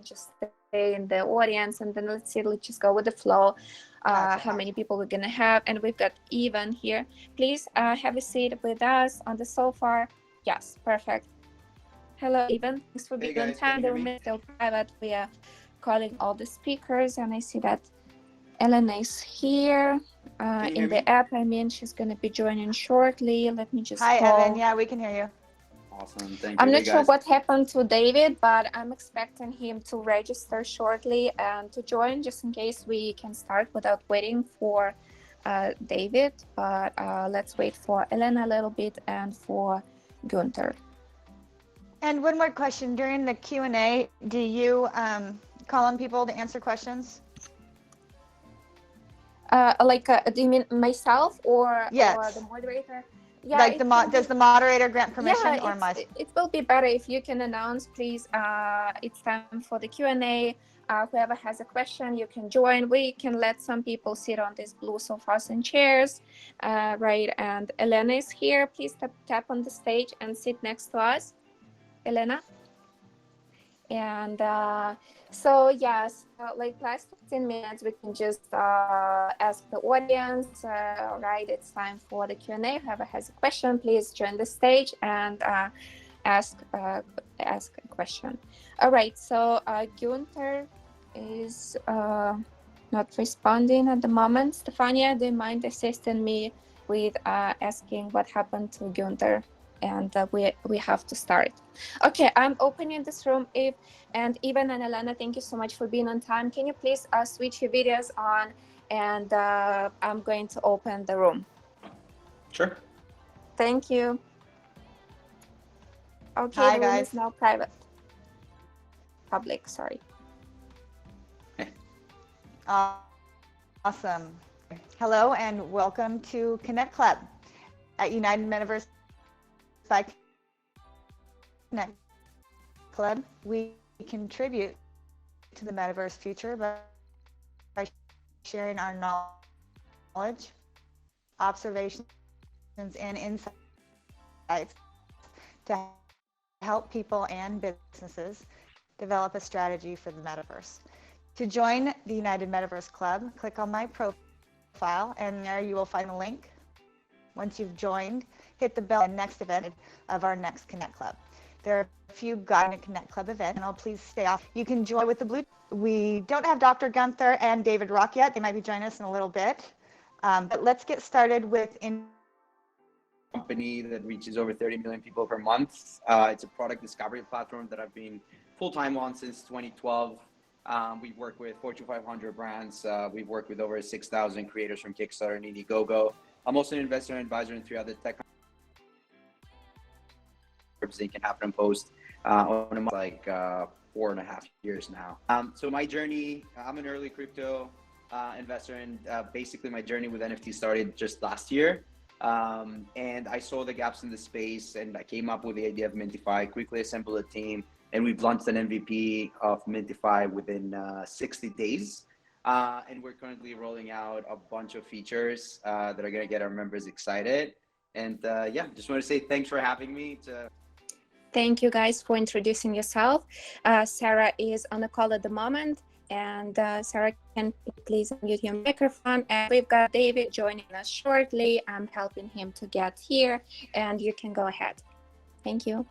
just stay in the audience, and then let's just go with the flow. How many people we're gonna have. And we've got Evan here. Please have a seat with us on the sofa. Yes, perfect. Hello, Evan. Thanks for being on time. The room is still private. We are calling all the speakers, and I see that Elena is here in the app. I mean, she's going to be joining shortly. Let me just Hi, call. Evan. Yeah, we can hear you. Awesome. Thank you. I'm not sure what happened to David, but I'm expecting him to register shortly and to join, just in case we can start without waiting for David. But let's wait for Elena a little bit and for Gunther. And one more question. During the Q&A, do you call on people to answer questions? Do you mean myself or, yes. or the moderator? Yeah, like does the moderator grant permission, or myself? It will be better if you can announce, please. It's time for the Q&A. Whoever has a question, you can join. We can let some people sit on these blue sofas and chairs, right? And Elena is here. Please tap on the stage and sit next to us, Elena. And so yes, like last 15 minutes, we can just ask the audience, right? It's time for the Q&A. Whoever has a question, please join the stage and ask a question. All right, so Gunther is not responding at the moment. Stefania, do you mind assisting me with asking what happened to Gunther? And we have to start. Okay, I'm opening this room. And Ivan and Elena, thank you so much for being on time. Can you please switch your videos on, and I'm going to open the room. Sure. Thank you. Okay, Hi, the room guys. is now private. Public, sorry. Awesome. Hello and welcome to Connect.Club at United Metaverse by Connect.Club. We contribute to the metaverse future by sharing our knowledge, observations, and insights to help people and businesses develop a strategy for the metaverse. To join the United Metaverse Club, click on my profile, and there you will find a link. Once you've joined, hit the bell and next event of our next Connect Club. There are a few guided Connect Club events, and please stay off. You can join with the blue. We don't have Dr. Gunther and David Rock yet. They might be joining us in a little bit. But let's get started with company that reaches over 30 million people per month. It's a product discovery platform that I've been full-time on since 2012. We work with Fortune 500 brands. We've worked with over 6,000 creators from Kickstarter and Indiegogo. I'm also an investor and advisor in 3 other tech companies. They can happen and post on a month, like 4.5 years now. So my journey, I'm an early crypto investor, and basically my journey with NFT started just last year. And I saw the gaps in the space, and I came up with the idea of Mintify, quickly assembled a team, and we've launched an MVP of Mintify within 60 days. And we're currently rolling out a bunch of features that are gonna get our members excited. And yeah, just want to say thanks for having me. Thank you guys for introducing yourself. Sarah is on the call at the moment. And Sarah, can you please unmute your microphone? And we've got David joining us shortly. I'm helping him to get here, and you can go ahead. Thank you.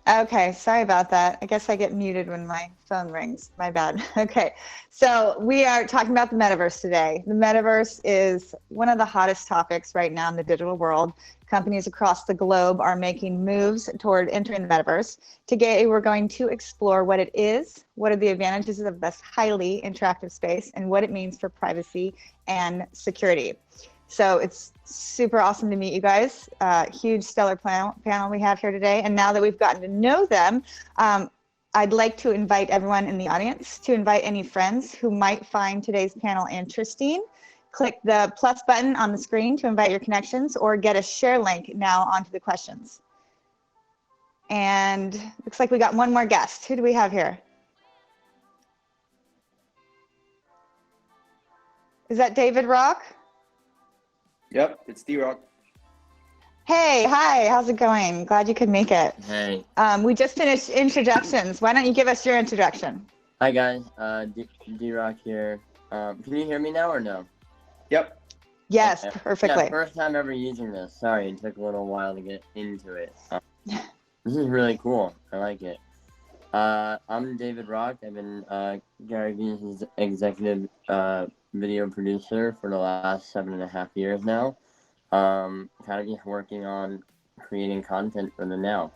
Okay, sorry about that. I guess I get muted when my phone rings. My bad. Okay, so we are talking about the metaverse today. The metaverse is one of the hottest topics right now in the digital world. Companies across the globe are making moves toward entering the metaverse. Today, we're going to explore what it is, what are the advantages of this highly interactive space, and what it means for privacy and security. So it's super awesome to meet you guys. Huge stellar panel we have here today. And now that we've gotten to know them, I'd like to invite everyone in the audience to invite any friends who might find today's panel interesting. Click the plus button on the screen to invite your connections, or get a share link now onto the questions. And looks like we got one more guest. Who do we have here? Is that David Rock? Yep, it's D-Rock. Hey, hi, how's it going? Glad you could make it. Hey. We just finished introductions. Why don't you give us your introduction? Hi guys, D-Rock here. Can you hear me now or no? Yep. Yes, Okay. perfectly. Yeah, first time ever using this. Sorry, it took a little while to get into it. This is really cool. I like it. I'm David Rock. I've been Gary Vee's executive video producer for the last 7.5 years now. Kind of just working on creating content for the now,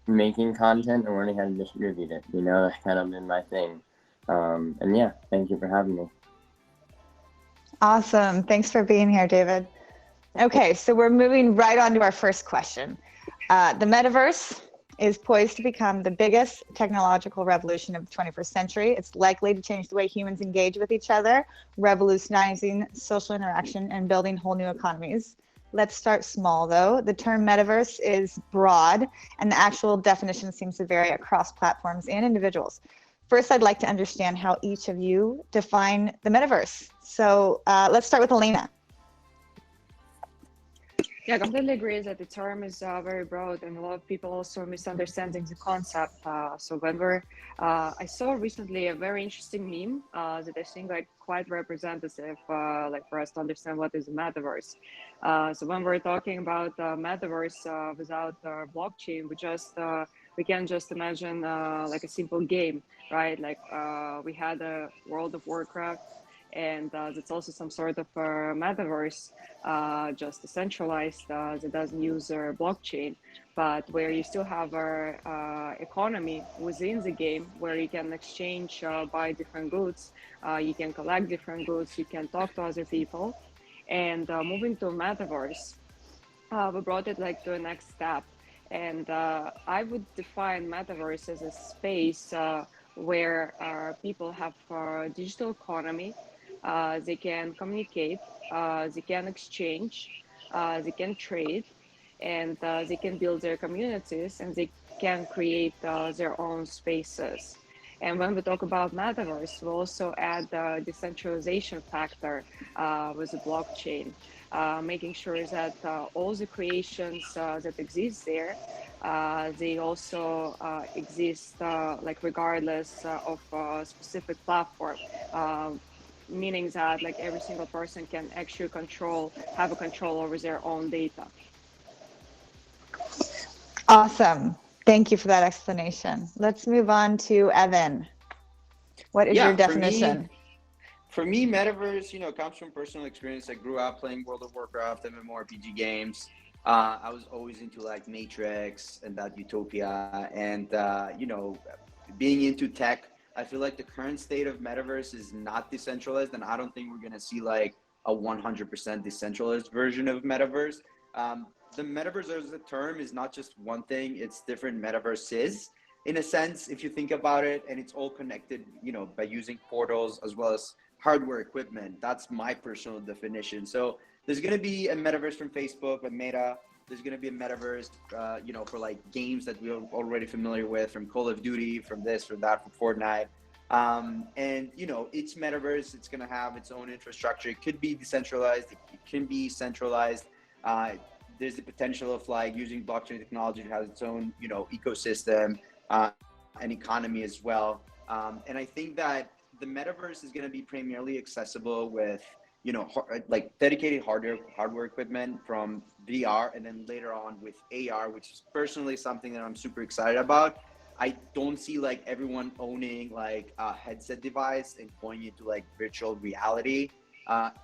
making content and learning how to distribute it. That's kind of been my thing. And yeah, thank you for having me. Awesome. Thanks for being here, David. Okay, so we're moving right on to our first question. The metaverse is poised to become the biggest technological revolution of the 21st century. It's likely to change the way humans engage with each other, revolutionizing social interaction and building whole new economies. Let's start small, though. The term metaverse is broad, and the actual definition seems to vary across platforms and individuals. First, I'd like to understand how each of you define the metaverse. So let's start with Elena. Yeah, I completely agree that the term is very broad, and a lot of people also misunderstanding the concept. So I saw recently a very interesting meme that I think quite representative, for us to understand what is a metaverse. So when we're talking about metaverse without blockchain, we can just imagine like a simple game, right? We had a World of Warcraft, and that's also some sort of metaverse, just decentralized, that doesn't use blockchain, but where you still have our economy within the game, where you can exchange, buy different goods, you can collect different goods, you can talk to other people. And moving to metaverse, we brought it to a next step. And I would define metaverse as a space where people have a digital economy. They can communicate, they can exchange, they can trade, and they can build their communities, and they can create their own spaces. And when we talk about metaverse, we also add the decentralization factor with the blockchain, making sure that all the creations that exist there, they also exist regardless of a specific platform. Meaning that every single person can actually have a control over their own data. Awesome. Thank you for that explanation. Let's move on to Evan. What is your definition? For me, metaverse, comes from personal experience. I grew up playing World of Warcraft, MMORPG games. I was always into Matrix and that utopia, and being into tech. I feel like the current state of metaverse is not decentralized, and I don't think we're gonna see a 100% decentralized version of metaverse. The metaverse as a term is not just one thing; it's different metaverses in a sense, if you think about it, and it's all connected, by using portals as well as hardware equipment. That's my personal definition. So there's gonna be a metaverse from Facebook and Meta. There's going to be a metaverse, for games that we're already familiar with, from Call of Duty, from this, from that, from Fortnite. And, each metaverse, it's going to have its own infrastructure. It could be decentralized. It can be centralized. There's the potential of using blockchain technology to have its own, ecosystem and economy as well. And I think that the metaverse is going to be primarily accessible with dedicated hardware equipment from VR, and then later on with AR, which is personally something that I'm super excited about. I don't see everyone owning a headset device and going into virtual reality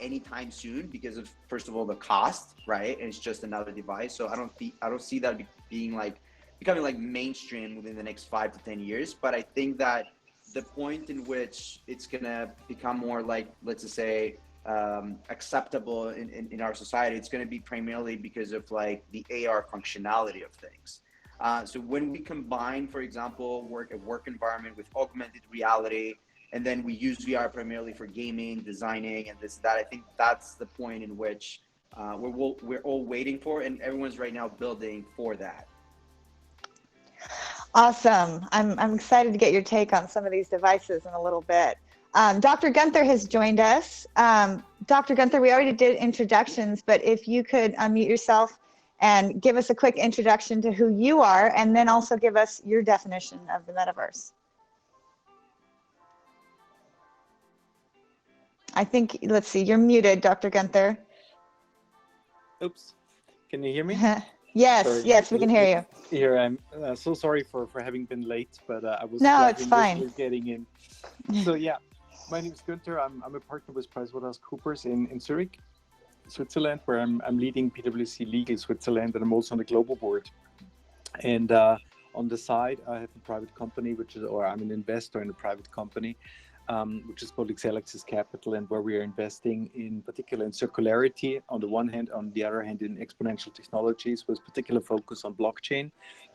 anytime soon, because of, first of all, the cost, right? And it's just another device. So I don't see that being becoming mainstream within the next 5 to 10 years. But I think that the point in which it's gonna become more let's just say acceptable in our society, it's going to be primarily because of the AR functionality of things. So when we combine, for example, a work environment with augmented reality, and then we use VR primarily for gaming, designing, and that, I think that's the point in which we're all waiting for, and everyone's right now building for that. Awesome. I'm excited to get your take on some of these devices in a little bit. Dr. Gunther has joined us. Dr. Gunther, we already did introductions, but if you could unmute yourself and give us a quick introduction to who you are, and then also give us your definition of the metaverse. I think, let's see, you're muted, Dr. Gunther. Oops, can you hear me? Yes, Sorry. yes, we can hear you. Here, I'm so sorry for having been late, but I was no, it's fine. with getting in. So yeah, my name is Günther. I'm a partner with PricewaterhouseCoopers in Zurich, Switzerland, where I'm leading PwC Legal Switzerland, and I'm also on the global board. And on the side, I have a private company, I'm an investor in a private company, which is called Excelexis Capital, and where we are investing in particular in circularity on the one hand, on the other hand in exponential technologies with particular focus on blockchain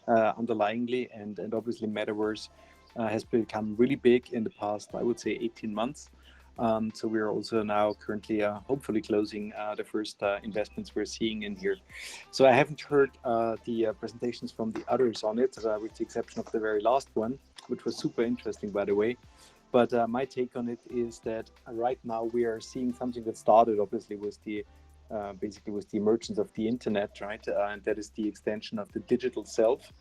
underlyingly, and obviously metaverse has become really big in the past, I would say 18 months. So we are also now currently hopefully closing the first investments we're seeing in here. So I haven't heard the presentations from the others on it, with the exception of the very last one, which was super interesting, by the way. But my take on it is that right now we are seeing something that started obviously with the basically with the emergence of the internet, right? And that is the extension of the digital self.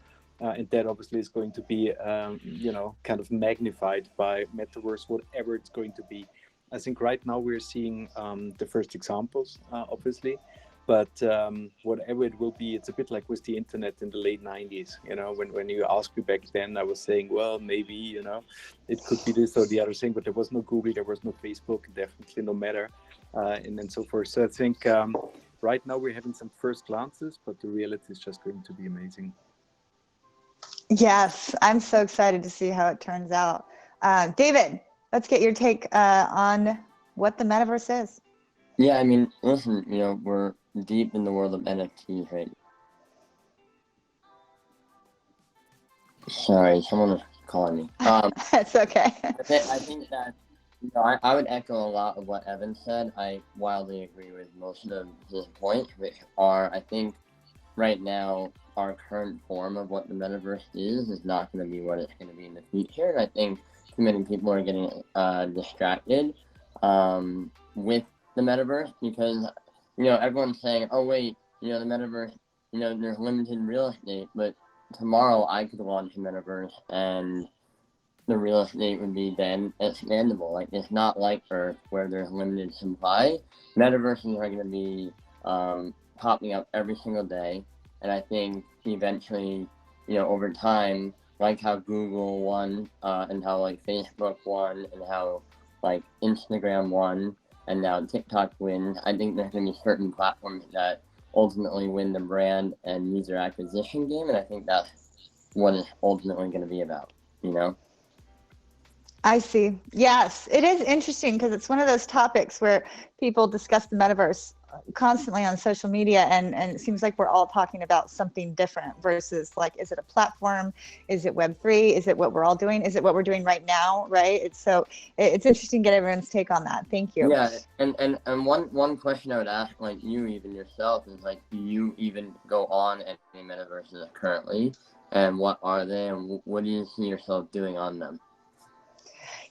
And that obviously is going to be, kind of magnified by metaverse, whatever it's going to be. I think right now we're seeing the first examples, obviously, but whatever it will be, it's a bit like with the internet in the late 90s. When you asked me back then, I was saying, well, maybe, it could be this or the other thing, but there was no Google, there was no Facebook, definitely no Meta, and so forth. So I think right now we're having some first glances, but the reality is just going to be amazing. Yes, I'm so excited to see how it turns out. David, let's get your take on what the metaverse is. Yeah, I mean, listen, we're deep in the world of NFTs right now. Sorry, someone was calling me. That's okay. I think that, I would echo a lot of what Evan said. I wildly agree with most of his points, which are, I think, right now, our current form of what the metaverse is not going to be what it's going to be in the future. And I think too many people are getting distracted with the metaverse because, everyone's saying, oh, wait, the metaverse, there's limited real estate, but tomorrow I could launch a metaverse and the real estate would be then expandable. Like, it's not like Earth where there's limited supply. Metaverses are going to be popping up every single day. And I think eventually, over time, like how Google won, and how Facebook won, and how Instagram won, and now TikTok wins, I think there's going to be certain platforms that ultimately win the brand and user acquisition game, and I think that's what it's ultimately going to be about, I see. Yes, it is interesting because it's one of those topics where people discuss the metaverse constantly on social media, and it seems like we're all talking about something different versus is it a platform? Is it Web3? Is it what we're all doing? Is it what we're doing right now? Right? It's interesting to get everyone's take on that. Thank you. Yeah, and one question I would ask you even yourself is do you even go on any metaverses currently, and what are they, and what do you see yourself doing on them?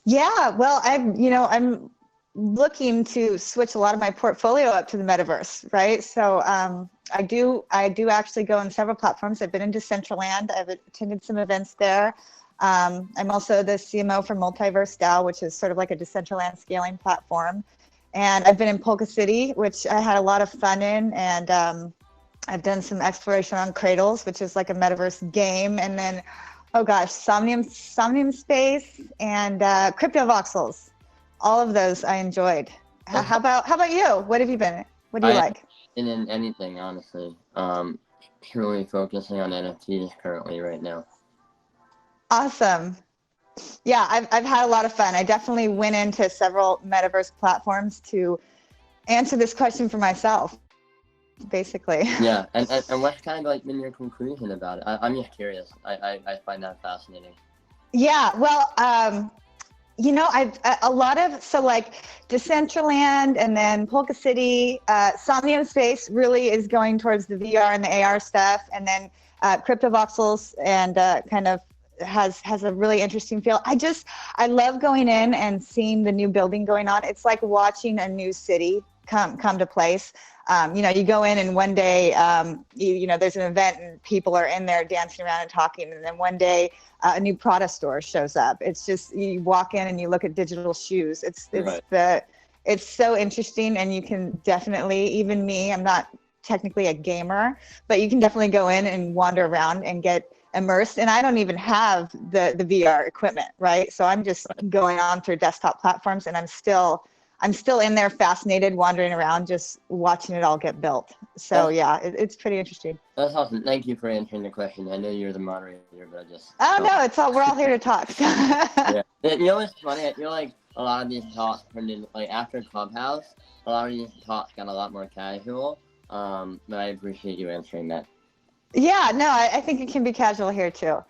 Yeah, well, I'm looking to switch a lot of my portfolio up to the metaverse, right? So I do actually go on several platforms. I've been in Decentraland. I've attended some events there. I'm also the CMO for Multiverse DAO, which is sort of like a Decentraland scaling platform. And I've been in Polka City, which I had a lot of fun in. And I've done some exploration on Cradles, which is like a metaverse game. And then, oh gosh, Somnium Space and Crypto Voxels. All of those I enjoyed. How about you? What have you been? What do you like? In anything, honestly. Purely focusing on NFTs currently right now. Awesome. Yeah, I've had a lot of fun. I definitely went into several metaverse platforms to answer this question for myself, basically. Yeah, and what's kind of been your conclusion about it? I'm just curious. I find that fascinating. Yeah, well, I've a lot of, Decentraland and then Polka City, Somnium Space really is going towards the VR and the AR stuff. And then Crypto Voxels and kind of has a really interesting feel. I love going in and seeing the new building going on. It's like watching a new city come to place. You go in and one day, there's an event and people are in there dancing around and talking. And then one day a new Prada store shows up. It's just, you walk in and you look at digital shoes. It's so interesting. And you can definitely, even me, I'm not technically a gamer, but you can definitely go in and wander around and get immersed. And I don't even have the VR equipment, right? So I'm just going on through desktop platforms, and I'm still in there fascinated, wandering around, just watching it all get built. So yeah, it's pretty interesting. That's awesome. Thank you for answering the question. I know you're the moderator, but I just... Oh, no, we're all here to talk. Yeah. You know what's funny? I feel like a lot of these talks turned in, like, after Clubhouse, a lot of these talks got a lot more casual. But I appreciate you answering that. Yeah, no, I think it can be casual here too.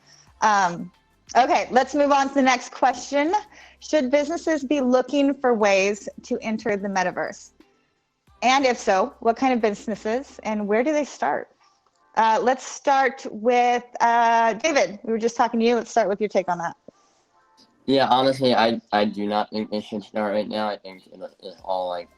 Okay, let's move on to the next question. Should businesses be looking for ways to enter the metaverse? And if so, what kind of businesses and where do they start? Let's start with David. We were just talking to you. Let's start with your take on that. Yeah, honestly, I do not think they should start right now. I think it's all like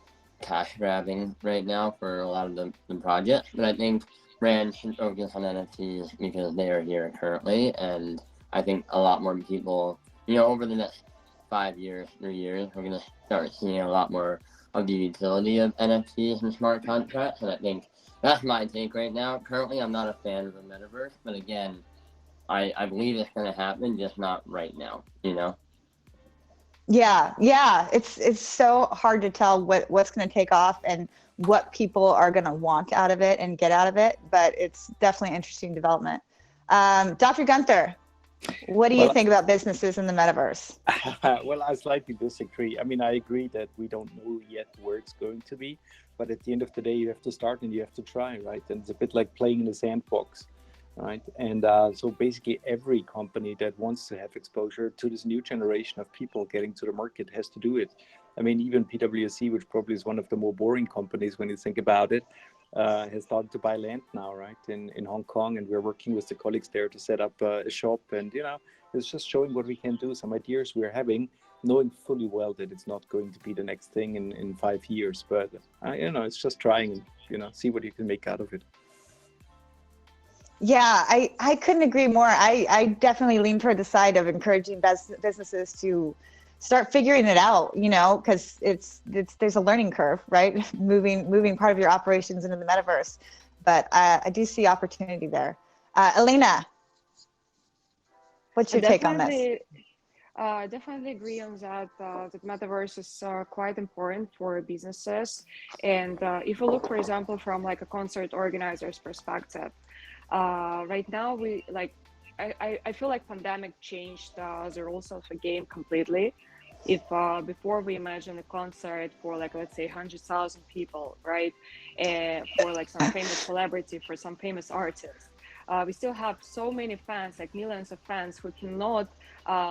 cash grabbing right now for a lot of the projects. But I think brands should focus on NFTs because they are here currently, and I think a lot more people, over the next 5 years, 3 years, we're gonna start seeing a lot more of the utility of NFTs and smart contracts, and I think that's my take right now. Currently, I'm not a fan of the metaverse, but again, I believe it's gonna happen, just not right now, Yeah, it's so hard to tell what's going to take off and what people are going to want out of it and get out of it, but it's definitely an interesting development. Dr. Gunther, what do you think about businesses in the metaverse? Well, I slightly disagree. I mean, I agree that we don't know yet where it's going to be, but at the end of the day, you have to start and you have to try, right? And it's a bit like playing in a sandbox. Right. And so basically every company that wants to have exposure to this new generation of people getting to the market has to do it. I mean, even PwC, which probably is one of the more boring companies when you think about it, has started to buy land now, right, in Hong Kong. And we're working with the colleagues there to set up a shop. And, it's just showing what we can do, some ideas we're having, knowing fully well that it's not going to be the next thing in 5 years. But, it's just trying and, see what you can make out of it. Yeah, I couldn't agree more. I definitely lean toward the side of encouraging businesses to start figuring it out, because there's a learning curve, right? Moving part of your operations into the metaverse. But I do see opportunity there. Elena, what's your take on this? Definitely agree on that. That metaverse is quite important for businesses. And if you look, for example, from like a concert organizer's perspective, right now I feel like pandemic changed the rules of the game completely. If before we imagine a concert for like, let's say 100,000 people, right, for like some famous celebrity, for some famous artist, we still have so many fans, like millions of fans, who cannot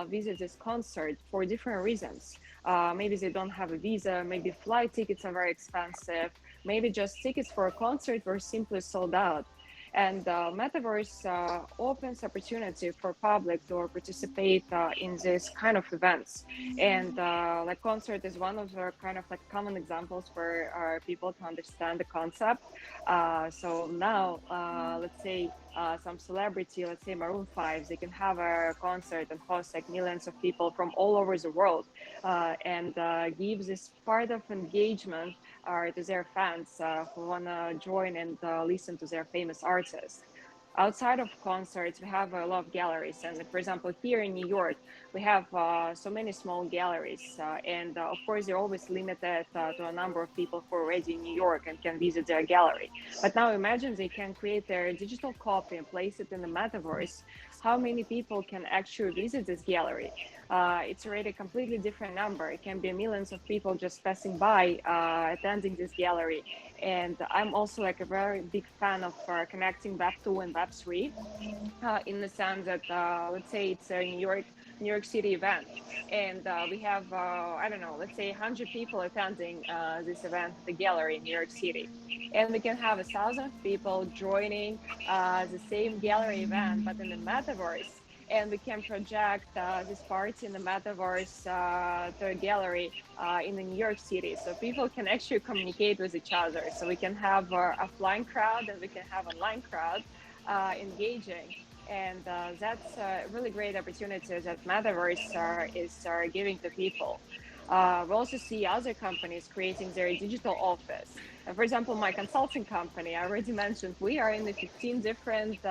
visit this concert for different reasons. Maybe they don't have a visa, maybe flight tickets are very expensive, maybe just tickets for a concert were simply sold out. And Metaverse opens opportunity for public to participate in this kind of events. And like concert is one of the kind of like common examples for people to understand the concept. So now, let's say some celebrity, let's say Maroon 5, they can have a concert and host like millions of people from all over the world, and give this part of engagement to their fans who want to join and listen to their famous artists. Outside of concerts, we have a lot of galleries. And for example, here in New York, we have so many small galleries. And of course, they're always limited to a number of people who are already in New York and can visit their gallery. But now imagine they can create their digital copy and place it in the metaverse. How many people can actually visit this gallery? It's already a completely different number. It can be millions of people just passing by, attending this gallery. And I'm also like a very big fan of connecting Web 2 and Web 3 in the sense that, let's say it's a New York City event. And we have, I don't know, let's say 100 people attending this event, the gallery in New York City. And we can have 1,000 people joining the same gallery event, but in the metaverse. and we can project this party in the metaverse to a gallery in the New York City, so people can actually communicate with each other. So we can have our offline crowd and we can have online crowd engaging, and that's a really great opportunity that metaverse is giving to people. We also see other companies creating their digital office. For example, my consulting company, I already mentioned, we are in the 15 different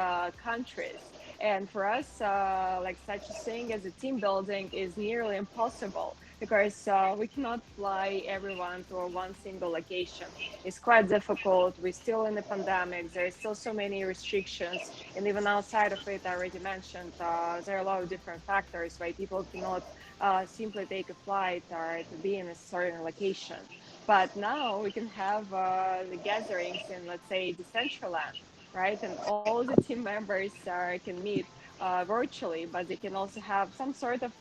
countries. And for us, like such a thing as a team building is nearly impossible because we cannot fly everyone to one single location. It's quite difficult. We're still in the pandemic. There are still so many restrictions. And even outside of it, I already mentioned, there are a lot of different factors why people cannot simply take a flight or to be in a certain location. But now we can have the gatherings in, let's say, Decentraland, right? And all the team members can meet virtually, but they can also have some sort of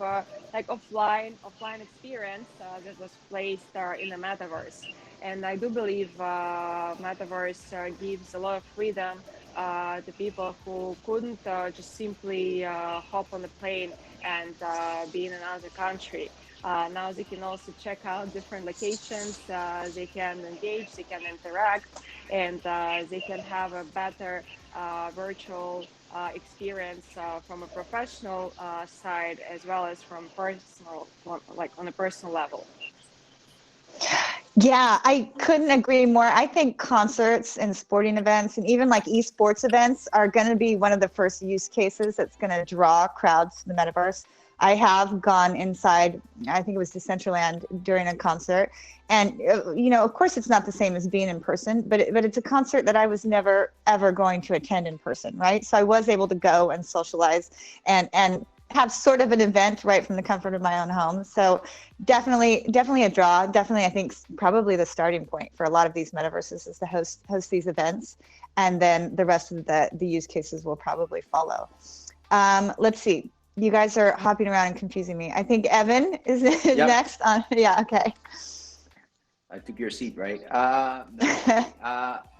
like offline experience that was placed in the metaverse. And I do believe metaverse gives a lot of freedom to people who couldn't just simply hop on the plane and be in another country. Now they can also check out different locations, they can engage, they can interact, and they can have a better virtual experience from a professional side as well as from personal, like on a personal level. Yeah, I couldn't agree more. I think concerts and sporting events and even like esports events are going to be one of the first use cases that's going to draw crowds to the metaverse. I have gone inside, I think it was Decentraland during a concert. And, you know, of course, it's not the same as being in person, but it's a concert that I was never, ever going to attend in person, right? So I was able to go and socialize and have sort of an event right from the comfort of my own home. So definitely a draw. Definitely, I think probably the starting point for a lot of these metaverses is to host these events, and then the rest of the use cases will probably follow. Let's see. You guys are hopping around and confusing me. I think Evan is next. Yeah, okay. I took your seat, right?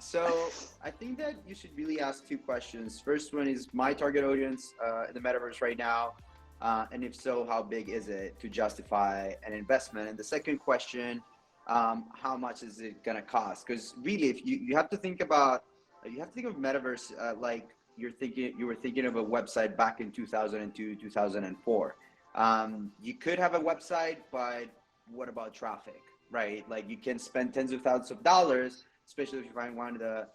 So I think that you should really ask two questions. First one is my target audience in the metaverse right now, and if so, how big is it to justify an investment? And the second question, how much is it gonna cost? Because really, if you have to think about, you have to think of metaverse like you were thinking of a website back in 2002, 2004. You could have a website, but what about traffic? Right, like you can spend tens of thousands of dollars, especially if you find one of the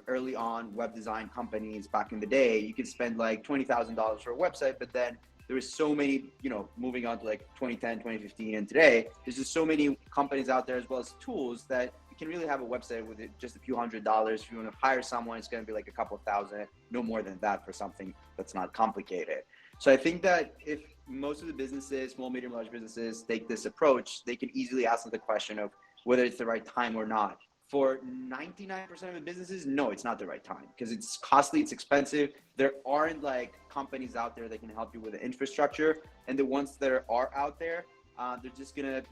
early on web design companies back in the day. You can spend like $20,000 for a website, but then there is so many, moving on to like 2010, 2015, and today, there's just so many companies out there as well as tools that you can really have a website with just a few $100s. If you want to hire someone, it's going to be like a couple of thousand, no more than that for something that's not complicated. So I think that if most of the businesses, small, medium, large businesses, take this approach, they can easily ask the question of whether it's the right time or not. For 99% of the businesses, no, it's not the right time because it's costly, it's expensive. There aren't like companies out there that can help you with the infrastructure. And the ones that are out there, they're just gonna,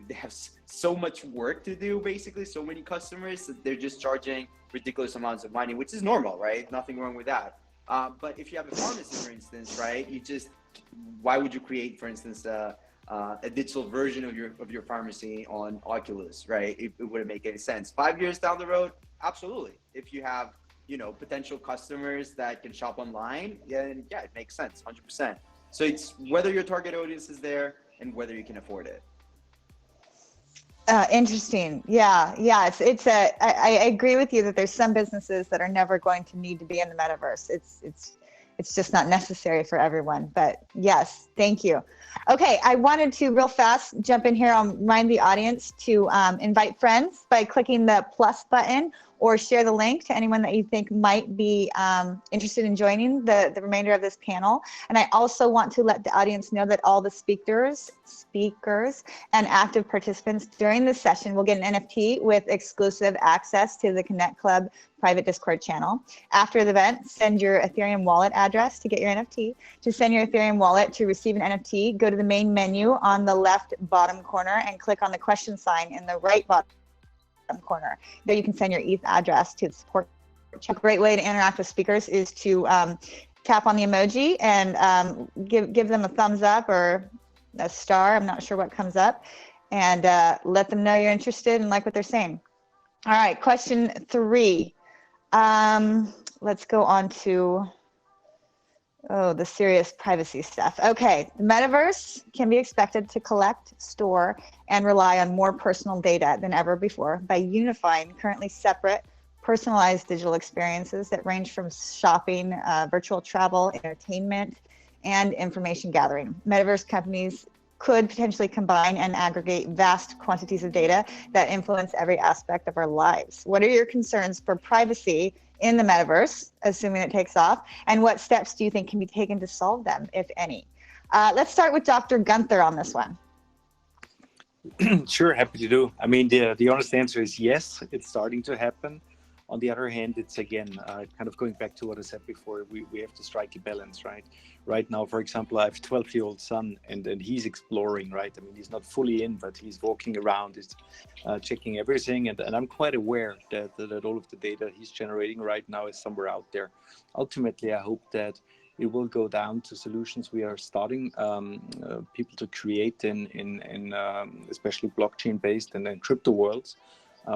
they have so much work to do, basically, so many customers that they're just charging ridiculous amounts of money, which is normal, right? Nothing wrong with that. But if you have a pharmacy, for instance, right, why would you create, for instance, a digital version of your pharmacy on Oculus, right? It wouldn't make any sense. 5 years down the road, absolutely. If you have, potential customers that can shop online, then yeah, it makes sense, 100%. So it's whether your target audience is there and whether you can afford it. Interesting. Yeah. I agree with you that there's some businesses that are never going to need to be in the metaverse. It's just not necessary for everyone. But yes, thank you. Okay, I wanted to real fast jump in here. I'll remind the audience to invite friends by clicking the plus button or share the link to anyone that you think might be interested in joining the remainder of this panel. And I also want to let the audience know that all the speakers and active participants during this session will get an NFT with exclusive access to the Connect.Club private Discord channel. After the event, send your Ethereum wallet address to get your NFT. To send your Ethereum wallet to receive an NFT, go to the main menu on the left bottom corner and click on the question sign in the right bottom corner. There you can send your ETH address to the support. A great way to interact with speakers is to tap on the emoji and give them a thumbs up or a star. I'm not sure what comes up, and let them know you're interested and like what they're saying. All right, question 3. Let's go on to the serious privacy stuff. Okay, the metaverse can be expected to collect, store, and rely on more personal data than ever before by unifying currently separate, personalized digital experiences that range from shopping, virtual travel, entertainment, and information gathering. Metaverse companies could potentially combine and aggregate vast quantities of data that influence every aspect of our lives. What are your concerns for privacy in the metaverse, assuming it takes off, and what steps do you think can be taken to solve them, if any? Let's start with Dr. Gunther on this one. Sure, happy to do. I mean, the honest answer is yes, it's starting to happen. On the other hand, it's again, kind of going back to what I said before, we have to strike a balance, right? Right now, for example, I have a 12-year-old son and he's exploring, right? I mean, he's not fully in, but he's walking around, he's checking everything. And I'm quite aware that all of the data he's generating right now is somewhere out there. Ultimately, I hope that it will go down to solutions we are starting people to create in especially blockchain-based and then crypto worlds,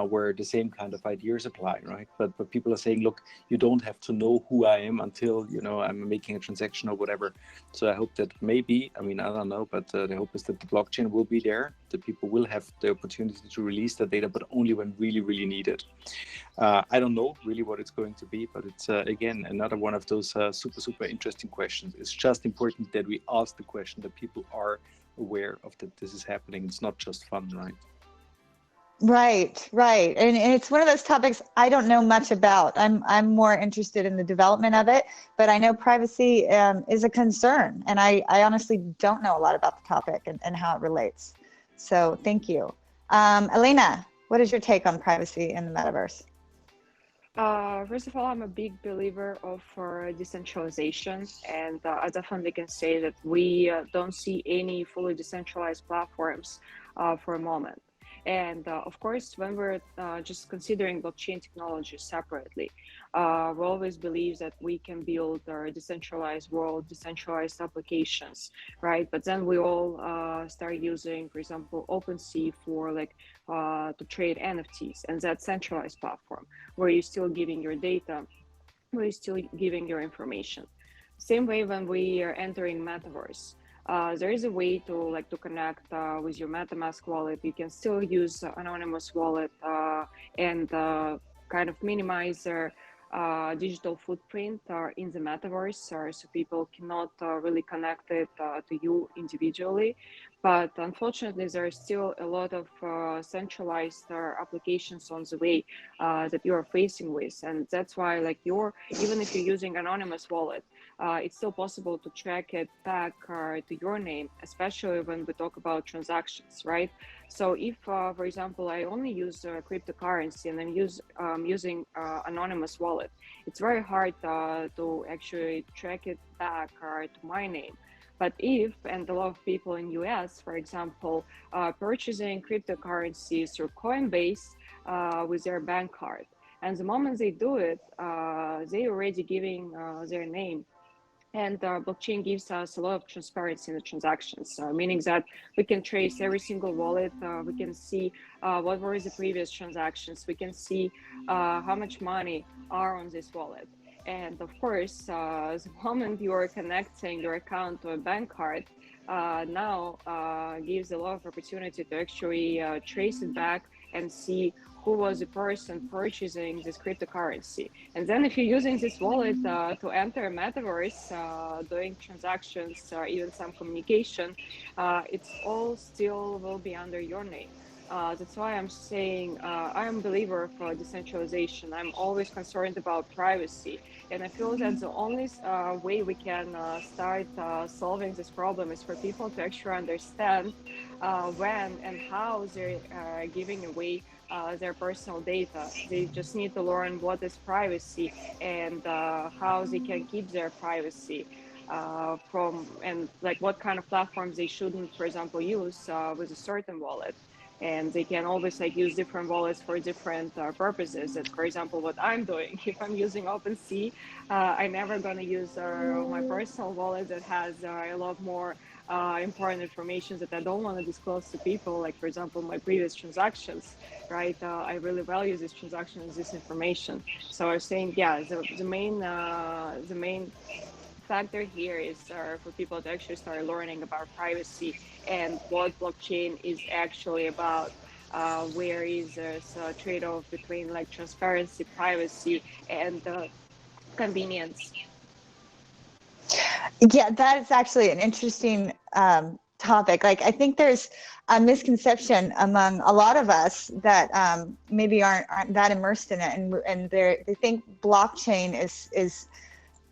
where the same kind of ideas apply, right? But people are saying, look, you don't have to know who I am until, you know, I'm making a transaction or whatever. So I hope that maybe, I mean, I don't know, but the hope is that the blockchain will be there, that people will have the opportunity to release the data, but only when really, really needed. I don't know really what it's going to be, but it's, again, another one of those super interesting questions. It's just important that we ask the question, that people are aware of that this is happening. It's not just fun, right? Right. And it's one of those topics I don't know much about. I'm more interested in the development of it, but I know privacy is a concern, and I honestly don't know a lot about the topic and how it relates. So thank you. Elena, what is your take on privacy in the metaverse? First of all, I'm a big believer of decentralization, and I definitely can say that we don't see any fully decentralized platforms for a moment. And of course, when we're just considering blockchain technology separately, we always believe that we can build our decentralized world, decentralized applications, right? But then we all start using, for example, OpenSea for like to trade NFTs, and that centralized platform where you're still giving your data, where you're still giving your information. Same way when we are entering metaverse. There is a way to connect with your MetaMask wallet. You can still use anonymous wallet and kind of minimize their digital footprint in the metaverse, so people cannot really connect it to you individually. But unfortunately, there are still a lot of centralized applications on the way that you are facing with, and that's why, like, even if you're using anonymous wallet, it's still possible to track it back to your name, especially when we talk about transactions, right? So if, for example, I only use cryptocurrency and I'm using anonymous wallet, it's very hard to actually track it back to my name. But if, and a lot of people in US, for example, purchasing cryptocurrencies through Coinbase with their bank card, and the moment they do it, they already giving their name. And blockchain gives us a lot of transparency in the transactions, meaning that we can trace every single wallet. We can see what were the previous transactions. We can see how much money are on this wallet. And of course, the moment you are connecting your account to a bank card, now gives a lot of opportunity to actually trace it back and see who was the person purchasing this cryptocurrency. And then if you're using this wallet to enter a metaverse, doing transactions, or even some communication, it's all still will be under your name. That's why I'm saying I am a believer of decentralization. I'm always concerned about privacy. And I feel that the only way we can start solving this problem is for people to actually understand when and how they're giving away their personal data. They just need to learn what is privacy and how they can keep their privacy from, and like what kind of platforms they shouldn't, for example, use with a certain wallet. and they can always like use different wallets for different purposes. And for example, what I'm doing, if I'm using OpenSea, I'm never going to use my personal wallet that has a lot more important information that I don't want to disclose to people, like for example my previous transactions, right? I really value this transactions, this information. So I was saying, yeah, the main factor here is for people to actually start learning about privacy and what blockchain is actually about. Where is there's a trade-off between like transparency, privacy, and convenience. Yeah, that is actually an interesting topic. Like, I think there's a misconception among a lot of us that maybe aren't that immersed in it, and they think blockchain is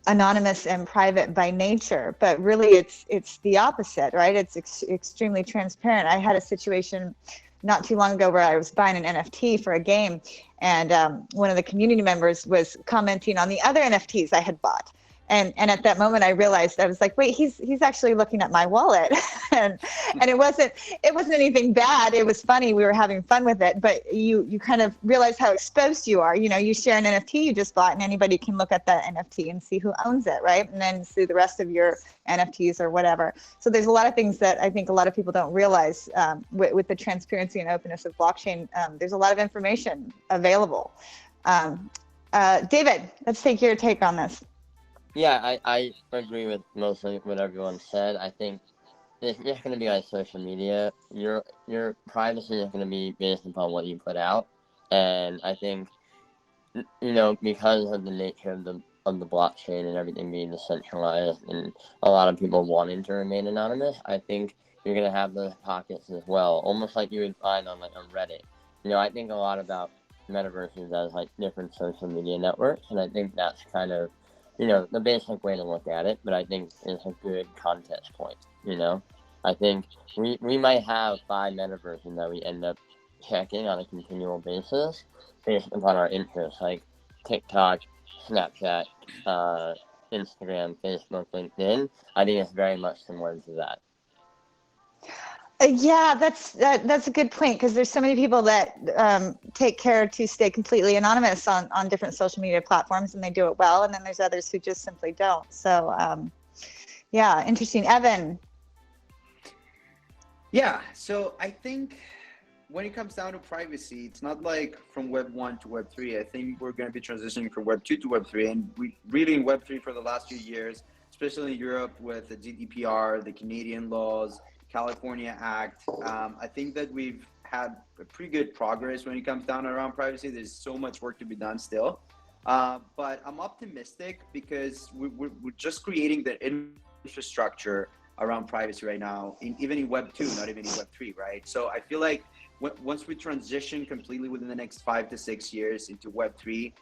anonymous and private by nature, but really it's the opposite, right? It's extremely transparent. I had a situation not too long ago where I was buying an NFT for a game, and one of the community members was commenting on the other NFTs I had bought. And at that moment, I realized, I was like, wait, he's actually looking at my wallet, and it wasn't anything bad. It was funny. We were having fun with it, but you kind of realize how exposed you are. You know, you share an NFT you just bought, and anybody can look at that NFT and see who owns it, right? And then see the rest of your NFTs or whatever. So there's a lot of things that I think a lot of people don't realize with the transparency and openness of blockchain. There's a lot of information available. David, let's take your take on this. Yeah, I agree with mostly what everyone said. I think it's just going to be like social media. Your privacy is going to be based upon what you put out, and I think, you know, because of the nature of the blockchain and everything being decentralized and a lot of people wanting to remain anonymous, I think you're going to have those pockets as well, almost like you would find on like on Reddit. You know, I think a lot about metaverses as like different social media networks, and I think that's kind of, you know, the basic way to look at it, but I think it's a good context point, you know? I think we might have 5 metaverses that we end up checking on a continual basis based upon our interests, like TikTok, Snapchat, Instagram, Facebook, LinkedIn. I think it's very much similar to that. Yeah, that's a good point, because there's so many people that take care to stay completely anonymous on different social media platforms, and they do it well, and then there's others who just simply don't. So yeah, interesting. Evan. Yeah, so I think when it comes down to privacy, it's not like from Web 1 to Web 3. I think we're going to be transitioning from Web 2 to Web 3, and we really in Web 3 for the last few years, especially in Europe with the GDPR, the Canadian laws, California Act. I think that we've had a pretty good progress when it comes down around privacy. There's so much work to be done still, but I'm optimistic because we're just creating the infrastructure around privacy right now, even in Web 2, not even in Web 3, right? So I feel like once we transition completely within the next 5 to 6 years into Web 3,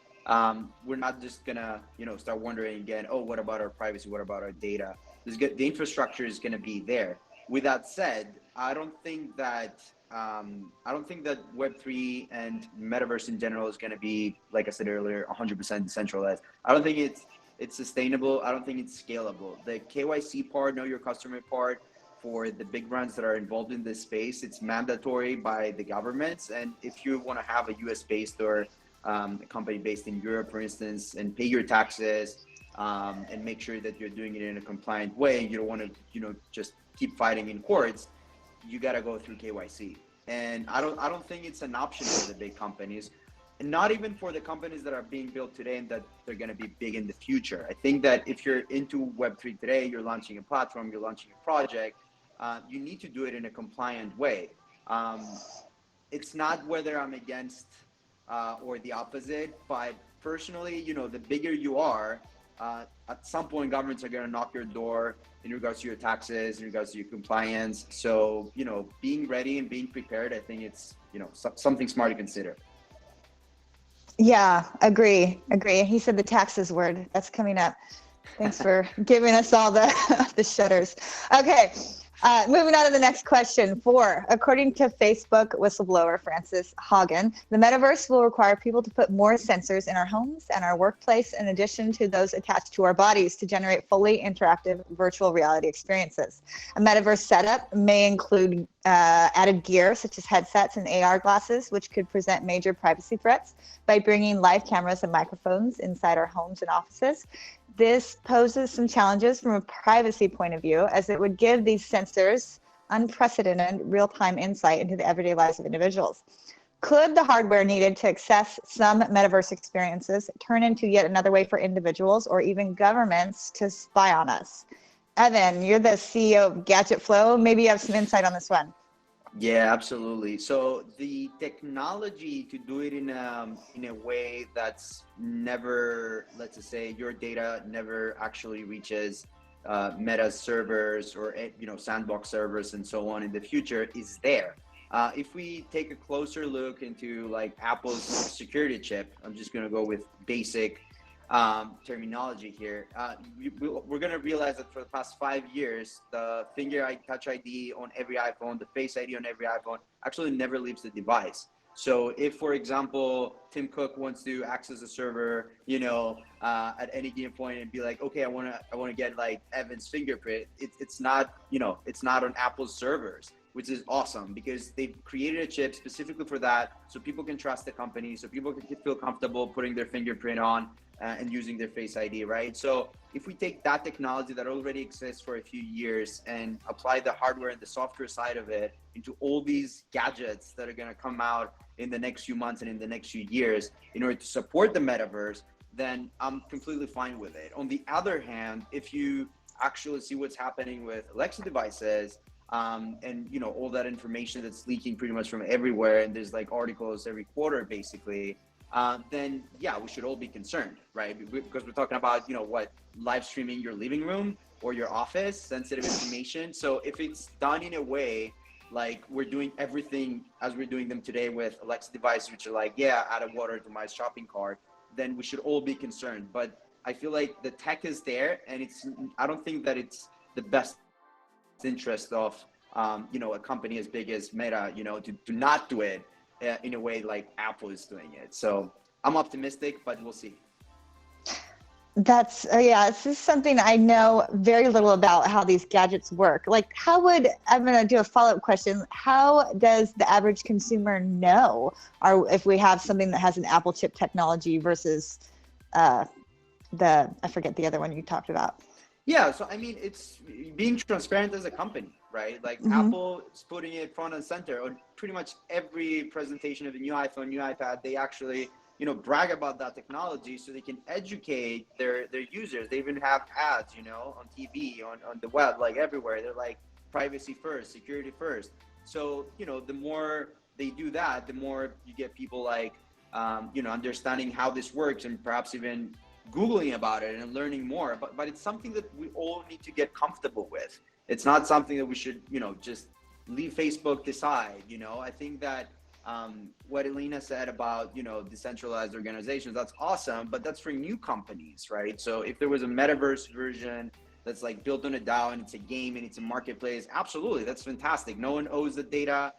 we're not just gonna, you know, start wondering again, oh, what about our privacy? What about our data? The infrastructure is gonna be there. With that said, I don't think that Web3 and metaverse in general is going to be, like I said earlier, 100% decentralized. I don't think it's sustainable. I don't think it's scalable. The KYC part, know your customer part, for the big brands that are involved in this space, it's mandatory by the governments. And if you want to have a US based or a company based in Europe, for instance, and pay your taxes and make sure that you're doing it in a compliant way, and you don't want to, you know, just keep fighting in courts, you got to go through KYC. And I don't think it's an option for the big companies, and not even for the companies that are being built today and that they're going to be big in the future. I think that if you're into Web3 today, you're launching a platform, you're launching a project, you need to do it in a compliant way. It's not whether I'm against or the opposite, but personally, you know, the bigger you are, at some point governments are going to knock your door in regards to your taxes, in regards to your compliance. So, you know, being ready and being prepared, I think it's, you know, something smart to consider. Yeah, agree. He said the taxes word. That's coming up. Thanks for giving us all the shudders. Okay, Moving on to the next question. 4, according to Facebook whistleblower Frances Haugen, the metaverse will require people to put more sensors in our homes and our workplace, in addition to those attached to our bodies, to generate fully interactive virtual reality experiences. A metaverse setup may include added gear such as headsets and AR glasses, which could present major privacy threats by bringing live cameras and microphones inside our homes and offices. This poses some challenges from a privacy point of view, as it would give these sensors unprecedented real-time insight into the everyday lives of individuals. Could the hardware needed to access some metaverse experiences turn into yet another way for individuals or even governments to spy on us? Evan, you're the CEO of Gadget Flow. Maybe you have some insight on this one. Yeah, absolutely. So the technology to do it in a way that's never, let's just say, your data never actually reaches Meta servers or sandbox servers and so on in the future is there. If we take a closer look into like Apple's security chip, I'm just going to go with basic terminology here. We're going to realize that for the past 5 years, the touch ID on every iPhone, the Face ID on every iPhone actually never leaves the device. So if, for example, Tim Cook wants to access a server, at any given point and be like, okay, I want to get like Evan's fingerprint, it's not on Apple's servers, which is awesome because they've created a chip specifically for that, so people can trust the company, so people can feel comfortable putting their fingerprint on and using their Face ID, right? So if we take that technology that already exists for a few years and apply the hardware and the software side of it into all these gadgets that are going to come out in the next few months and in the next few years in order to support the metaverse, then I'm completely fine with it. On the other hand, if you actually see what's happening with Alexa devices, and all that information that's leaking pretty much from everywhere, and there's like articles every quarter basically, then yeah, we should all be concerned, right? Because we're talking about live streaming your living room or your office, sensitive information. So if it's done in a way like we're doing everything as we're doing them today with Alexa devices, which are like, yeah, add a water to my shopping cart, then we should all be concerned. But I feel like the tech is there, and I don't think that it's the best interest of a company as big as Meta, to not do it in a way like Apple is doing it. So I'm optimistic, but we'll see. That's this is something I know very little about, how these gadgets work. Like, I'm going to do a follow-up question. How does the average consumer know if we have something that has an Apple chip technology versus I forget the other one you talked about? Yeah, so I mean, it's being transparent as a company, right? Like Apple is putting it front and center on pretty much every presentation of a new iPhone, new iPad. They actually, brag about that technology so they can educate their users. They even have ads, on TV, on the web, like everywhere. They're like privacy first, security first. So, the more they do that, the more you get people like, understanding how this works and perhaps even Googling about it and learning more, but it's something that we all need to get comfortable with. It's not something that we should, just leave Facebook decide. I think that what Elena said about, decentralized organizations, that's awesome, but that's for new companies, right? So if there was a metaverse version that's like built on a DAO and it's a game and it's a marketplace, absolutely, that's fantastic. No one owes the data,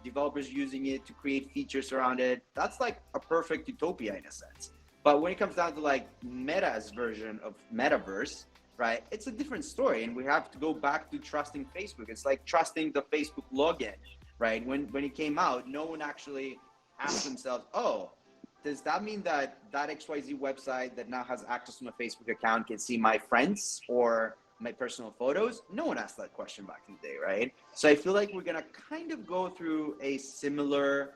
developers using it to create features around it. That's like a perfect utopia in a sense. But when it comes down to like Meta's version of metaverse, right, it's a different story. And we have to go back to trusting Facebook. It's like trusting the Facebook login, right? When it came out, no one actually asked themselves, oh, does that mean that XYZ website that now has access to my Facebook account can see my friends or my personal photos? No one asked that question back in the day, right? So I feel like we're going to kind of go through a similar